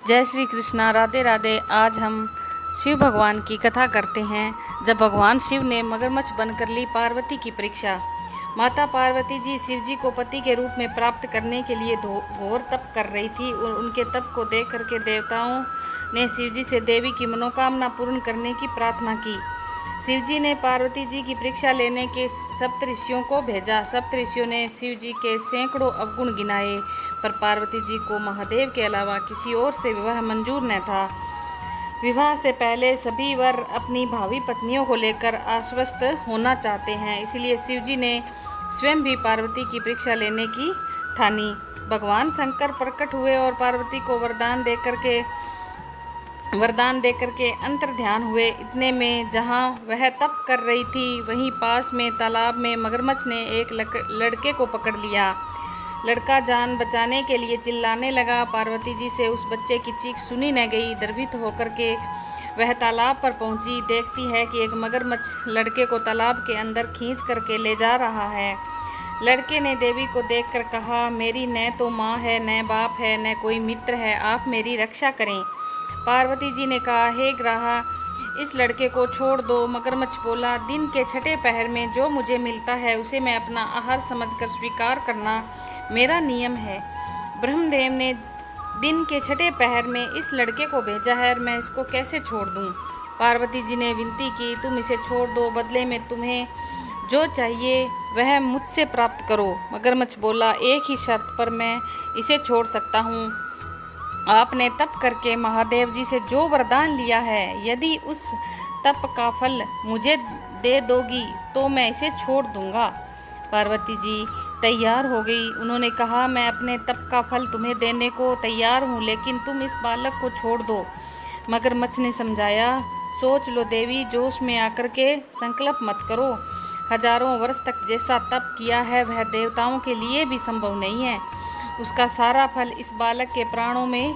जय श्री कृष्णा, राधे राधे। आज हम शिव भगवान की कथा करते हैं। जब भगवान शिव ने मगरमच्छ बनकर ली पार्वती की परीक्षा। माता पार्वती जी शिव जी को पति के रूप में प्राप्त करने के लिए घोर तप कर रही थी और उनके तप को देख करके देवताओं ने शिव जी से देवी की मनोकामना पूर्ण करने की प्रार्थना की। शिव जी ने पार्वती जी की परीक्षा लेने के सप्तऋषियों को भेजा। सप्तऋषियों ने शिव जी के सैकड़ों अवगुण गिनाए, पर पार्वती जी को महादेव के अलावा किसी और से विवाह मंजूर न था। विवाह से पहले सभी वर अपनी भावी पत्नियों को लेकर आश्वस्त होना चाहते हैं, इसलिए शिव जी ने स्वयं भी पार्वती की परीक्षा लेने की ठानी। भगवान शंकर प्रकट हुए और पार्वती को वरदान देकर के अंतर ध्यान हुए। इतने में जहाँ वह तप कर रही थी, वहीं पास में तालाब में मगरमच्छ ने एक लड़के को पकड़ लिया। लड़का जान बचाने के लिए चिल्लाने लगा। पार्वती जी से उस बच्चे की चीख सुनी न गई। डरवित होकर के वह तालाब पर पहुंची। देखती है कि एक मगरमच्छ लड़के को तालाब के अंदर खींच करके ले जा रहा है। लड़के ने देवी को देखकर कहा, मेरी न तो माँ है, न बाप है, न कोई मित्र है, आप मेरी रक्षा करें। पार्वती जी ने कहा, हे ग्राहा, इस लड़के को छोड़ दो। मगरमच्छ बोला, दिन के छठे पहर में जो मुझे मिलता है उसे मैं अपना आहार समझकर स्वीकार करना मेरा नियम है। ब्रह्मदेव ने दिन के छठे पहर में इस लड़के को भेजा है और मैं इसको कैसे छोड़ दूं? पार्वती जी ने विनती की, तुम इसे छोड़ दो, बदले में तुम्हें जो चाहिए वह मुझसे प्राप्त करो। मगरमच्छ बोला, एक ही शर्त पर मैं इसे छोड़ सकता हूँ। आपने तप करके महादेव जी से जो वरदान लिया है, यदि उस तप का फल मुझे दे दोगी तो मैं इसे छोड़ दूंगा। पार्वती जी तैयार हो गई। उन्होंने कहा, मैं अपने तप का फल तुम्हें देने को तैयार हूँ, लेकिन तुम इस बालक को छोड़ दो। मगरमच्छ ने समझाया, सोच लो देवी, जोश में आकर के संकल्प मत करो। हजारों वर्ष तक जैसा तप किया है वह देवताओं के लिए भी संभव नहीं है। उसका सारा फल इस बालक के प्राणों में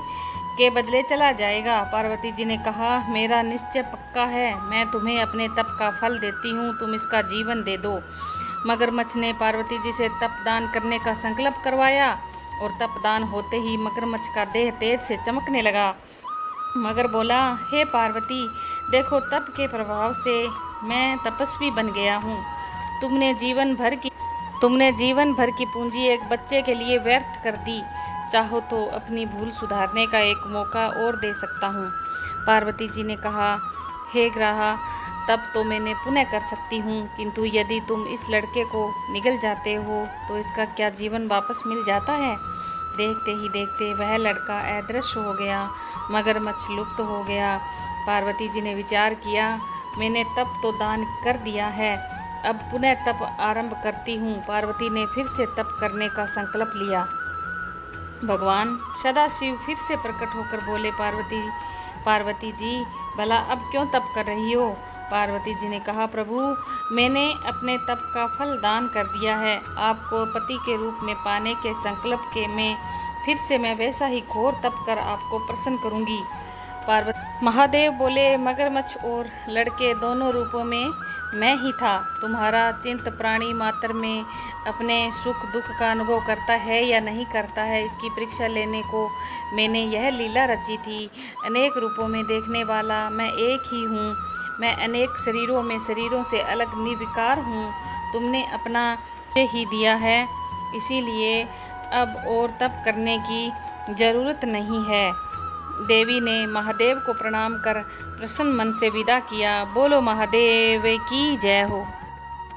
के बदले चला जाएगा। पार्वती जी ने कहा, मेरा निश्चय पक्का है, मैं तुम्हें अपने तप का फल देती हूँ, तुम इसका जीवन दे दो। मगरमच्छ ने पार्वती जी से तप दान करने का संकल्प करवाया और तप दान होते ही मगरमच्छ का देह तेज से चमकने लगा। मगर बोला, हे पार्वती, देखो तप के प्रभाव से मैं तपस्वी बन गया हूँ। तुमने जीवन भर की पूंजी एक बच्चे के लिए व्यर्थ कर दी। चाहो तो अपनी भूल सुधारने का एक मौका और दे सकता हूँ। पार्वती जी ने कहा, हे ग्राहा, तब तो मैंने पुनः कर सकती हूँ, किंतु यदि तुम इस लड़के को निगल जाते हो तो इसका क्या जीवन वापस मिल जाता है? देखते ही देखते वह लड़का अदृश्य हो गया। मगरमच्छ लुप्त हो गया। पार्वती जी ने विचार किया, मैंने तप तो दान कर दिया है, अब पुनः तप आरंभ करती हूँ। पार्वती ने फिर से तप करने का संकल्प लिया। भगवान सदाशिव फिर से प्रकट होकर बोले, पार्वती जी, भला अब क्यों तप कर रही हो? पार्वती जी ने कहा, प्रभु, मैंने अपने तप का फल दान कर दिया है। आपको पति के रूप में पाने के संकल्प के में फिर से मैं वैसा ही घोर तप कर आपको प्रसन्न करूंगी। महादेव बोले, मगरमच्छ और लड़के दोनों रूपों में मैं ही था। तुम्हारा चिंत प्राणी मात्र में अपने सुख दुख का अनुभव करता है या नहीं करता है, इसकी परीक्षा लेने को मैंने यह लीला रची थी। अनेक रूपों में देखने वाला मैं एक ही हूँ। मैं अनेक शरीरों से अलग निर्विकार हूँ। तुमने अपना ही दिया है, इसीलिए अब और तप करने की जरूरत नहीं है। देवी ने महादेव को प्रणाम कर प्रसन्न मन से विदा किया। बोलो महादेव की जय हो।